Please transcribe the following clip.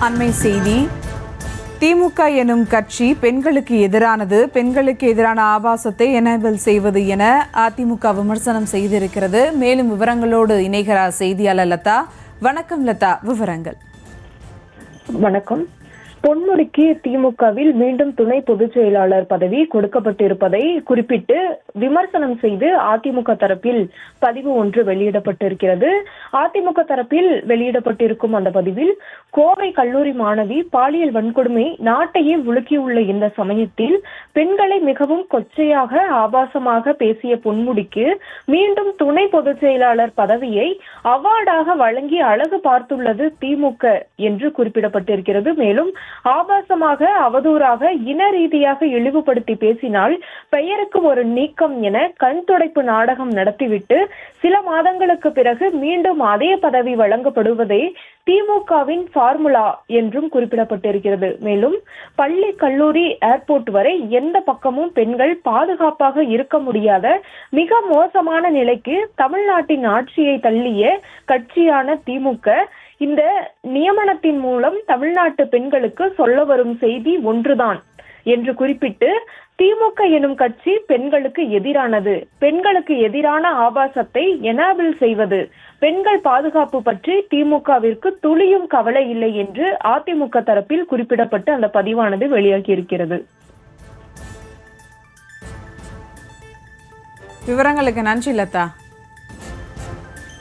அண்மை செய்தி. திமுக எனும் கட்சி பெண்களுக்கு எதிரானது, பெண்களுக்கு எதிரான ஆபாசத்தை எனேபிள் செய்வது என அதிமுக விமர்சனம் செய்திருக்கிறது. மேலும் விவரங்களோடு இணைகிறார் செய்தியாளர் லதா. வணக்கம் லதா, விவரங்கள். வணக்கம். பொன்முடிக்கு திமுகவில் மீண்டும் துணை பொதுச் செயலாளர் பதவி கொடுக்கப்பட்டிருப்பதை குறிப்பிட்டு விமர்சனம் செய்து அதிமுக தரப்பில் பதிவு ஒன்று வெளியிடப்பட்டிருக்கிறது. அதிமுக தரப்பில் வெளியிடப்பட்டிருக்கும் அந்த பதிவில், கோவை கல்லூரி மாணவி பாலியல் வன்கொடுமை நாட்டையே உலுக்கியுள்ள இந்த சமயத்தில் பெண்களை மிகவும் கொச்சையாக ஆபாசமாக பேசிய பொன்முடிக்கு மீண்டும் துணை பொதுச் செயலாளர் பதவியை அவார்டாக வழங்கி அழகு பார்த்துள்ளது திமுக என்று குறிப்பிடப்பட்டிருக்கிறது. மேலும் ஆபாசமாக, அவதூறாக, இன ரீதியாக இழிவுபடுத்தி பேசினால் பெயருக்கு ஒரு நீக்கம் என கண் துடைப்பு நாடகம் நடத்திவிட்டு சில மாதங்களுக்கு பிறகு மீண்டும் அதே பதவி வழங்கப்படுவதே திமுகவின் ஃபார்முலா என்றும் குறிப்பிடப்பட்டிருக்கிறது. மேலும் பள்ளி, கல்லூரி, ஏர்போர்ட் வரை எந்த பக்கமும் பெண்கள் பாதுகாப்பாக இருக்க முடியாத மிக மோசமான நிலைக்கு தமிழ்நாட்டின் ஆட்சியை தள்ளிய கட்சியான திமுக இந்த நியமனத்தின் மூலம் தமிழ்நாட்டு பெண்களுக்கு சொல்ல வரும் செய்தி ஒன்றுதான் என்று குறிப்பிட்டு, திமுக எனும் கட்சி பெண்களுக்கு எதிரானது, பெண்களுக்கு எதிரான ஆபாசத்தை எனேபிள் செய்வது, பெண்கள் பாதுகாப்பு பற்றி திமுகவிற்கு துளியும் கவலை இல்லை என்று அதிமுக தரப்பில் குறிப்பிடப்பட்டு அந்த பதிவானது வெளியாகியிருக்கிறது. விவரங்களுக்கு நன்றி லதா.